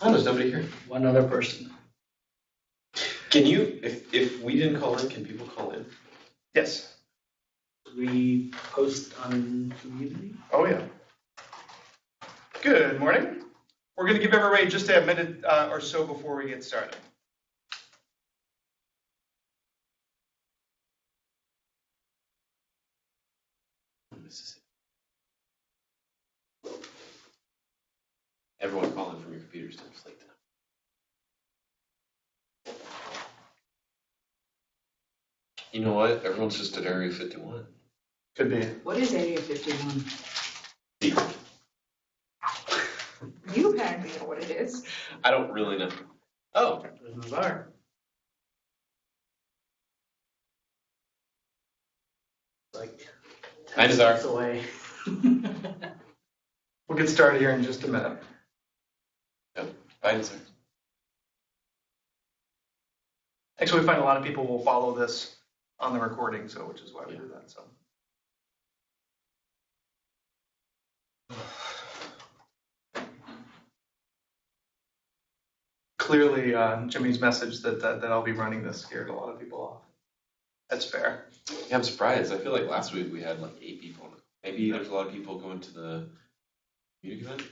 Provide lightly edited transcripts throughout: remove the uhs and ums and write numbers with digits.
Oh, there's nobody here. One other person. Can you, if we didn't call in, can people call in? Yes. We post on community? Oh, yeah. Good morning. We're going to give everybody just a minute or so before we get started. Everyone call in from your computers to just like that. You know what? Everyone's just at Area 51. Could be. What is Area 51? Secret. You apparently know what it is. I don't really know. Oh. There's Nazar. Like 10 steps away. We'll get started here in just a minute. Yep. Bye, Nazar. Actually, we find a lot of people will follow this on the recording, so which is why we do that. So. Clearly, Jimmy's message that I'll be running this scared a lot of people off. That's fair. Yeah, I'm surprised. I feel like last week we had like 8 people. Maybe there's a lot of people going to the Munich event.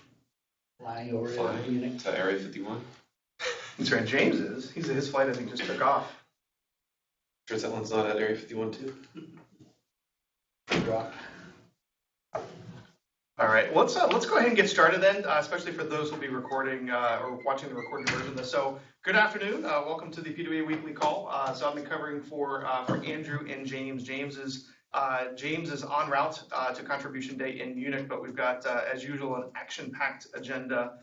Flying over to Area 51. That's right. James is. His flight I think just took off. Sure that one's not at Area 51 too? Rock. All right, let's go ahead and get started then, especially for those who'll be recording or watching the recorded version of this. So, good afternoon. Welcome to the PWA weekly call. So I've been covering for Andrew and James. James is en route to contribution day in Munich, but we've got, as usual, an action-packed agenda,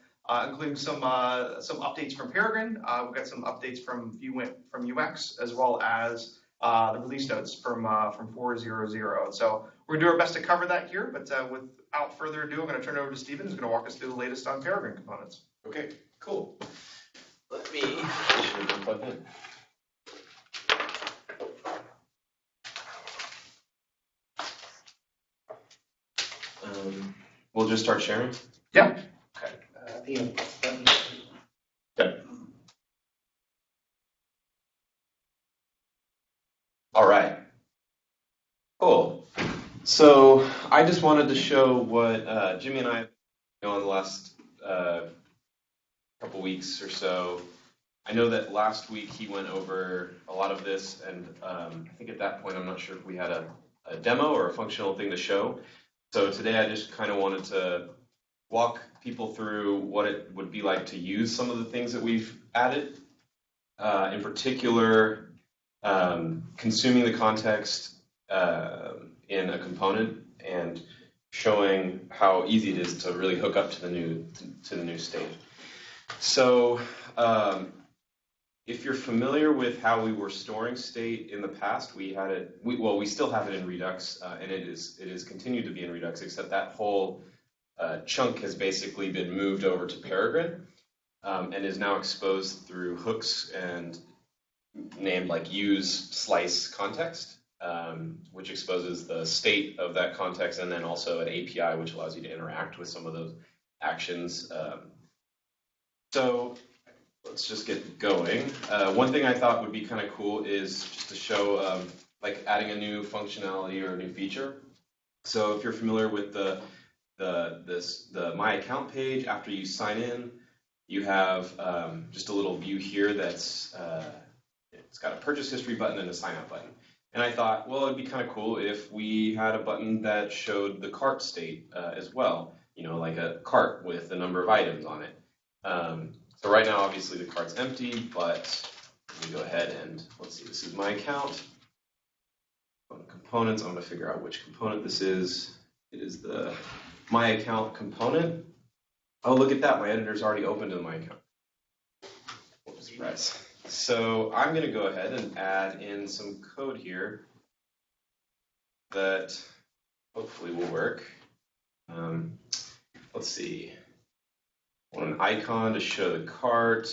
including some updates from Paragon. We've got some updates from UX, as well as the release notes from 4.0.0. So we're gonna do our best to cover that here, but without further ado, I'm gonna turn it over to Stephen, who's gonna walk us through the latest on Paragon components. Okay, cool. Let me plug in. We'll just start sharing? Yeah. Okay. Okay. All right. Cool. So I just wanted to show what Jimmy and I have been on the last couple weeks or so. I know that last week he went over a lot of this, and I think at that point I'm not sure if we had a demo or a functional thing to show. So today I just kind of wanted to walk people through what it would be like to use some of the things that we've added. In particular, consuming the context in a component and showing how easy it is to really hook up to the new state. So if you're familiar with how we were storing state in the past, we had it. We still have it in Redux, and it is continued to be in Redux, except that whole chunk has basically been moved over to Paragon and is now exposed through hooks and named like use slice context, which exposes the state of that context, and then also an API which allows you to interact with some of those actions. So let's just get going. One thing I thought would be kind of cool is just to show like adding a new functionality or a new feature. So if you're familiar with the My Account page, after you sign in, you have just a little view here that's it's got a purchase history button and a sign up button. And I thought, well, it'd be kind of cool if we had a button that showed the cart state as well, like a cart with a number of items on it. So right now, obviously, the cart's empty, but let me go ahead and let's see. This is my account. On the components, I'm going to figure out which component this is. It is the My Account component. Oh, look at that. My editor's already opened in My Account. What a surprise. So I'm going to go ahead and add in some code here that hopefully will work. Let's see. I want an icon to show the cart.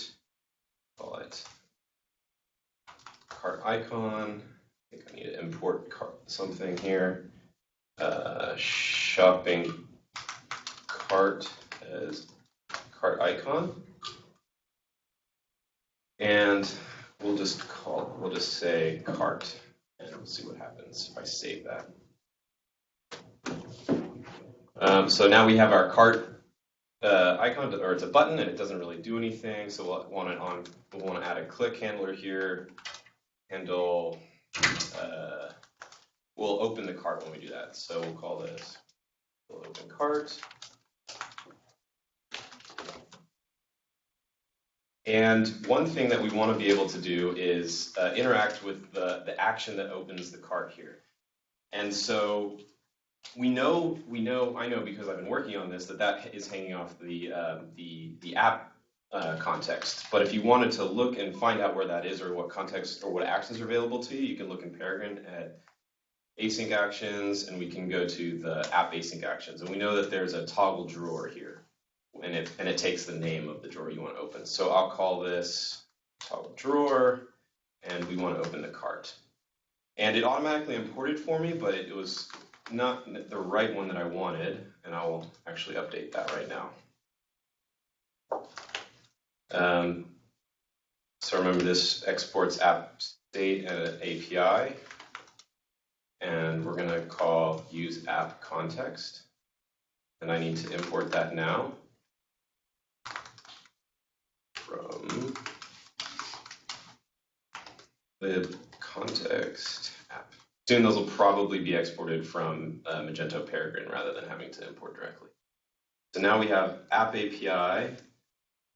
Call it cart icon. I think I need to import something here. Shopping cart as cart icon. And we'll just say cart, and we'll see what happens if I save that. So now we have our cart icon, or it's a button, and it doesn't really do anything. So we'll want to add a click handler here. Handle. We'll open the cart when we do that. So we'll call this open cart. And one thing that we want to be able to do is interact with the action that opens the cart here. And so I know because I've been working on this that is hanging off the app context. But if you wanted to look and find out where that is or what context or what actions are available to you, you can look in Paragon at async actions, and we can go to the app async actions. And we know that there's a toggle drawer here, and it takes the name of the drawer you want to open. So I'll call this toggle drawer, and we want to open the cart. And it automatically imported for me, but it was not the right one that I wanted, and I will actually update that right now. So remember, this exports app state and an API, and we're going to call use app context, and I need to import that now from the context app. Soon those will probably be exported from Magento Paragon rather than having to import directly. So now we have app API,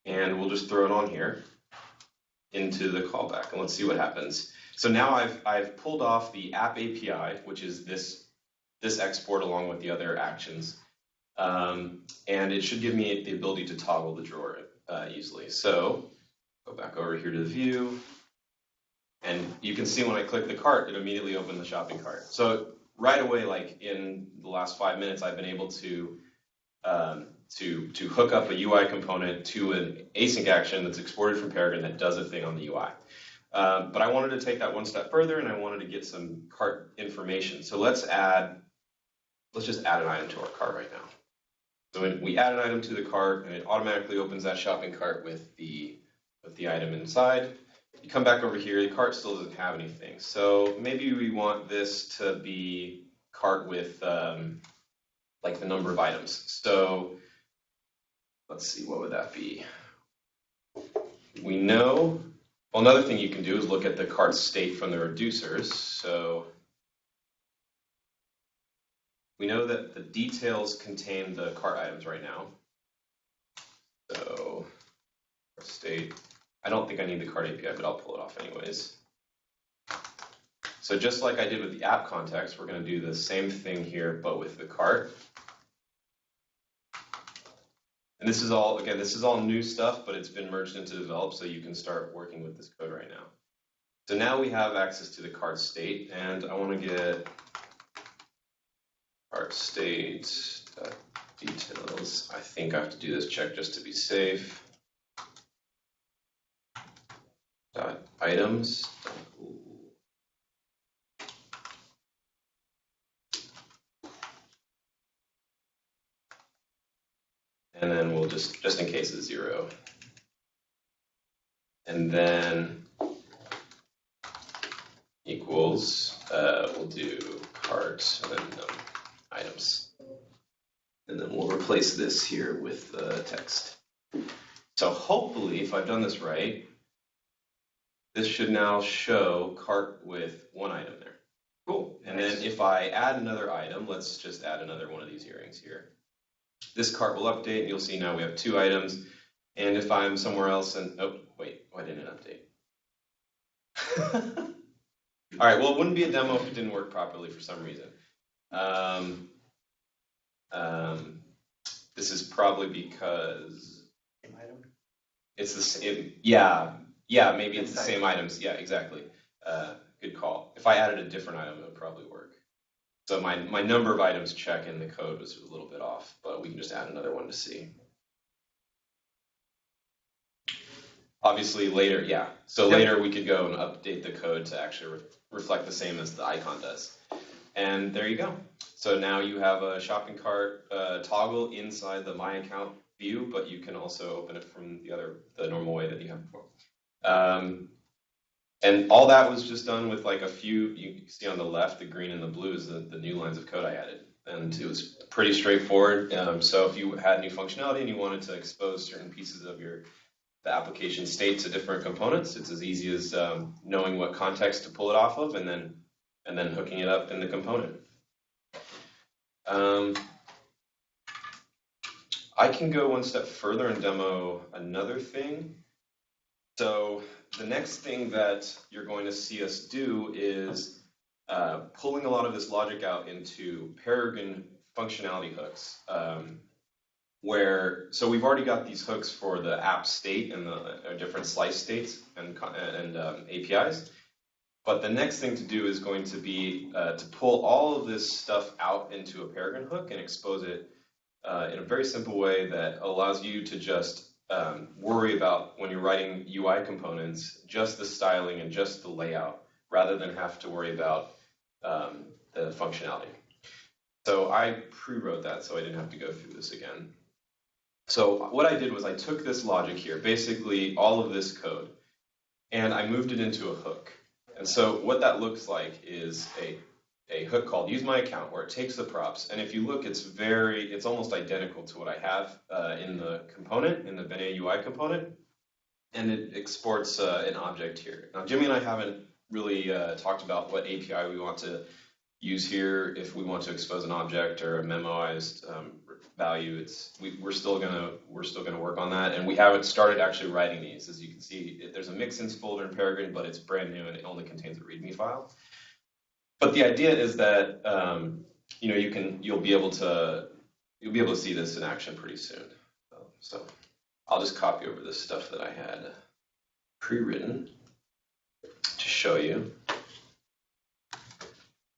and we'll just throw it on here into the callback, and let's see what happens. So now I've pulled off the app API, which is this export along with the other actions, and it should give me the ability to toggle the drawer easily. So go back over here to the view, and you can see when I click the cart, it immediately opened the shopping cart. So right away, like in the last 5 minutes, I've been able to hook up a UI component to an async action that's exported from Paragon that does a thing on the UI. But I wanted to take that one step further, and I wanted to get some cart information. So let's just add an item to our cart right now. So we add an item to the cart, and it automatically opens that shopping cart with the item inside. You come back over here, the cart still doesn't have anything. So maybe we want this to be cart with like the number of items. So let's see, what would that be? We know, well, another thing you can do is look at the cart state from the reducers. So we know that the details contain the cart items right now. So state, I don't think I need the cart API, but I'll pull it off anyways. So just like I did with the app context, we're going to do the same thing here, but with the cart. And this is all new stuff, but it's been merged into develop, so you can start working with this code right now. So now we have access to the cart state, and I want to get cart state details. I think I have to do this check just to be safe. Items. And then we'll just in case it's 0. And then equals, we'll do cart and then items. And then we'll replace this here with the text. So hopefully, if I've done this right, this should now show cart with one item there. Cool. And then if I add another item, let's just add another one of these earrings here. This cart will update, and you'll see now we have 2 items. And if I'm somewhere else and, oh, wait, why didn't it update? All right, well, it wouldn't be a demo if it didn't work properly for some reason. This is probably because it's the same, yeah, maybe it's the same items. Yeah, exactly. Good call. If I added a different item, it would probably work. So my number of items check in the code was a little bit off, but we can just add another one to see. Obviously later, yeah. So later we could go and update the code to actually reflect the same as the icon does. And there you go. So now you have a shopping cart toggle inside the My Account view, but you can also open it from the normal way that you have before. And all that was just done with like a few, you can see on the left, the green and the blue is the new lines of code I added. And it was pretty straightforward. So if you had new functionality and you wanted to expose certain pieces of the application state to different components, it's as easy as knowing what context to pull it off of and then hooking it up in the component. I can go one step further and demo another thing. So the next thing that you're going to see us do is pulling a lot of this logic out into Paragon functionality hooks. So we've already got these hooks for the app state and the different slice states and APIs. But the next thing to do is going to be to pull all of this stuff out into a Paragon hook and expose it in a very simple way that allows you to just worry about, when you're writing UI components, just the styling and just the layout, rather than have to worry about the functionality. So I pre-wrote that so I didn't have to go through this again. So what I did was I took this logic here, basically all of this code, and I moved it into a hook. And so what that looks like is a hook called use my account, where it takes the props, and if you look, it's almost identical to what I have in the component, in the Venia UI component, and it exports an object here. Now, Jimmy and I haven't really talked about what API we want to use here, if we want to expose an object or a memoized value. We're still gonna work on that, and we haven't started actually writing these. As you can see, there's a mixins folder in Paragon, but it's brand new and it only contains a README file. But the idea is that you'll be able to see this in action pretty soon. So I'll just copy over this stuff that I had pre-written to show you.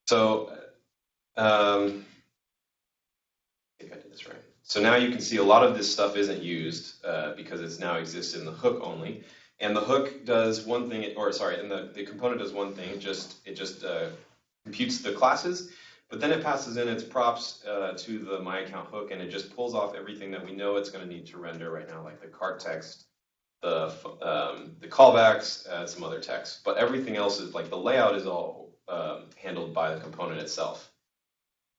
So I think I did this right. So now you can see a lot of this stuff isn't used because it's now exists in the hook only. And the hook does one thing, and the component does one thing. It just computes the classes, but then it passes in its props to the my account hook, and it just pulls off everything that we know it's going to need to render right now, like the cart text, the callbacks, some other text. But everything else is like the layout is all handled by the component itself.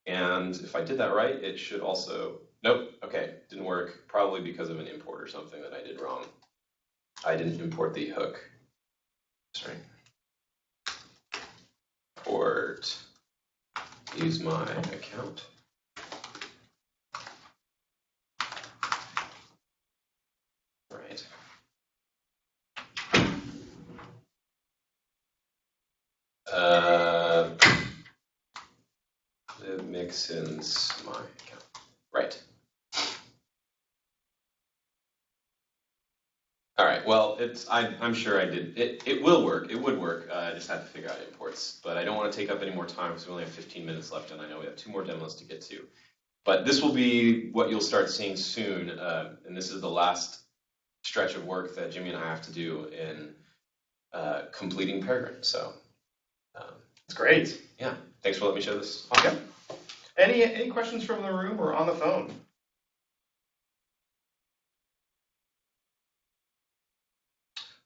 And if I did that right, it should also, nope, okay, didn't work, probably because of an import or something that I did wrong. I didn't import the hook. That's right. Import, use my account. Right. The mixins my account. Right. All right. Well, I'm sure I did. It will work. It would work. I just have to figure out imports. But I don't want to take up any more time because we only have 15 minutes left, and I know we have 2 more demos to get to. But this will be what you'll start seeing soon, and this is the last stretch of work that Jimmy and I have to do in completing Paragon. So It's great. Yeah. Thanks for letting me show this. Okay. Any questions from the room or on the phone?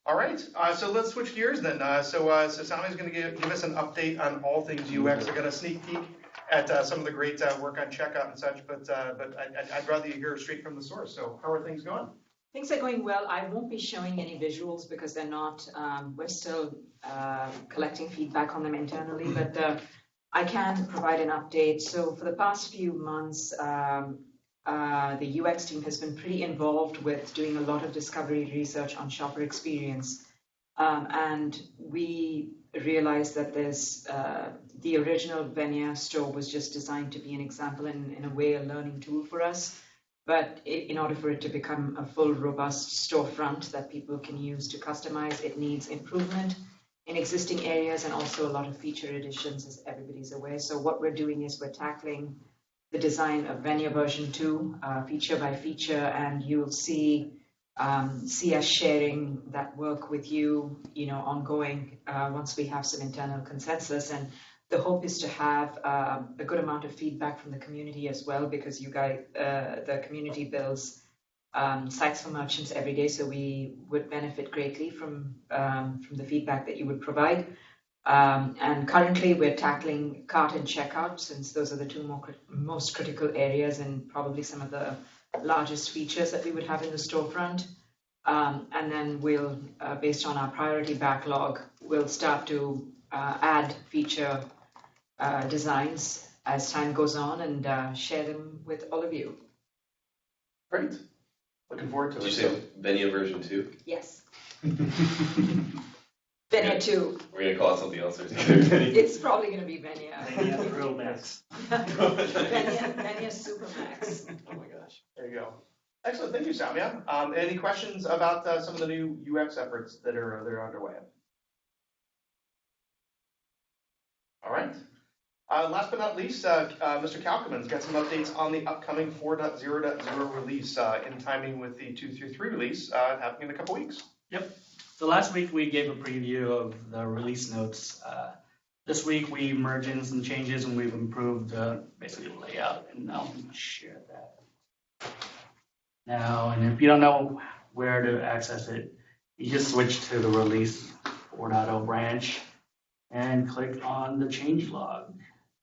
All right, so let's switch gears then. So Sami's going to give us an update on all things UX. We're going to sneak peek at some of the great work on checkout and such, but I'd rather you hear straight from the source. So how are things going? Things are going well. I won't be showing any visuals because they're not, we're still collecting feedback on them internally, but I can provide an update. So for the past few months, the UX team has been pretty involved with doing a lot of discovery research on shopper experience. And we realized that the original Venia store was just designed to be an example and in a way a learning tool for us. But in order for it to become a full, robust storefront that people can use to customize, it needs improvement in existing areas and also a lot of feature additions, as everybody's aware. So what we're doing is we're tackling the design of Venia version 2, feature by feature, and you'll see us sharing that work with you, ongoing once we have some internal consensus. And the hope is to have a good amount of feedback from the community as well, because you guys, the community builds sites for merchants every day, so we would benefit greatly from the feedback that you would provide. And currently we're tackling cart and checkout, since those are the two most critical areas and probably some of the largest features that we would have in the storefront. And then we'll, based on our priority backlog, we'll start to add feature designs as time goes on and share them with all of you. Great. Looking forward to Did it. you say Venia version 2? Yes. Venia 2. We're going to call it something else. Or Venia? It's probably going to be Venia. Venia Pro Max. Venia Supermax. Oh my gosh. There you go. Excellent. Thank you, Samia. Any questions about some of the new UX efforts that are underway? All right. Last but not least, Mr. Kalkman's got some updates on the upcoming 4.0.0 release in timing with the 2.3 release happening in a couple weeks. Yep. So last week we gave a preview of the release notes. This week we merged in some changes and we've improved basically the layout, and I'll share that now. And if you don't know where to access it, you just switch to the release 4.0 branch and click on the change log.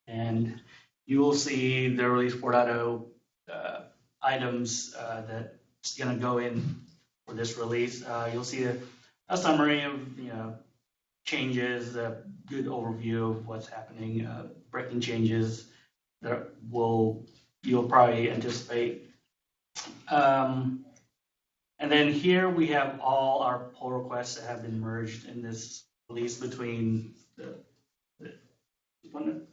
And you will see the release 4.0 items that's going to go in for this release. You'll see a summary of changes, a good overview of what's happening, breaking changes that you'll probably anticipate. And then here we have all our pull requests that have been merged in this release between the 3.0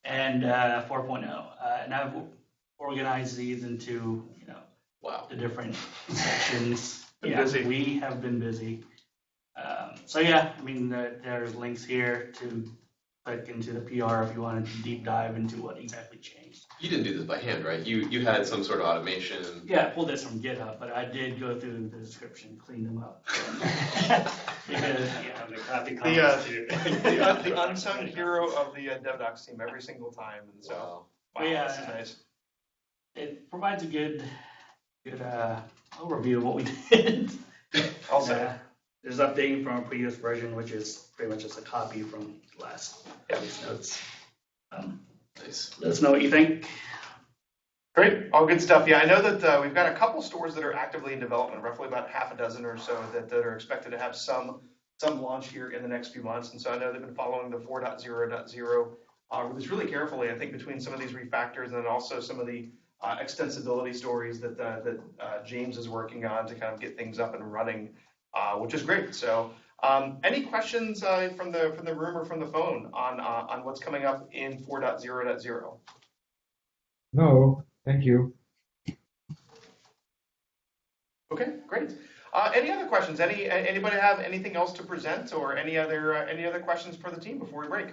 and 4.0. And I've organized these into, the different sections. Been busy. We have been busy. So yeah, I mean, there's links here to click into the PR if you wanted to deep dive into what exactly changed. You didn't do this by hand, right? You had some sort of automation. Yeah, I pulled this from GitHub, but I did go through the description, clean them up. Because, The unsung hero of the DevDocs team every single time, and so wow, this is nice. It provides a good overview of what we did. Also, there's updating from a previous version, which is pretty much just a copy from the last release notes. Nice. Let us know what you think. great, all good stuff. Yeah, I know that we've got a couple stores that are actively in development, roughly about half a dozen or so that are expected to have some launch here in the next few months. And so I know they've been following the 4.0.0 release really carefully, I think, between some of these refactors and then also some of the extensibility stories that James is working on to kind of get things up and running, which is great. So any questions from the room or from the phone on what's coming up in 4.0.0? No, thank you. Okay, great. Any other questions? Anybody have anything else to present, or any other questions for the team before we break?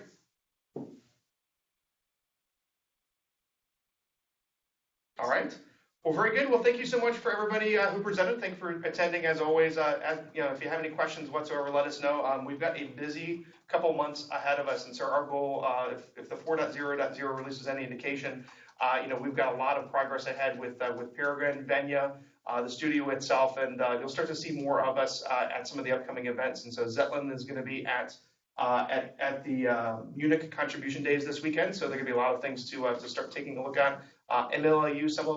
All right. Well, very good. Well, thank you so much for everybody who presented. Thank you for attending as always. If you have any questions whatsoever, let us know. We've got a busy couple months ahead of us, and so our goal, if the 4.0.0 release is any indication, we've got a lot of progress ahead with Paragon, Venia, the studio itself, and you'll start to see more of us at some of the upcoming events. And so Zetlin is going to be at the Munich Contribution Days this weekend, so there are going to be a lot of things to start taking a look at. NLIU, some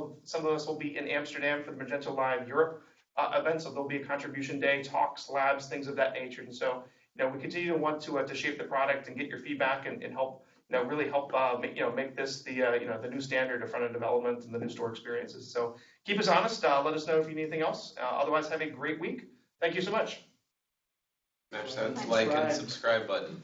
of us will be in Amsterdam for the Magento Live Europe event, so there'll be a contribution day, talks, labs, things of that nature. And so, we continue to want to shape the product and get your feedback and help, really help make this the new standard of front-end development and the new store experiences. So keep us honest. Let us know if you need anything else. Otherwise, have a great week. Thank you so much. Smash that like and subscribe button.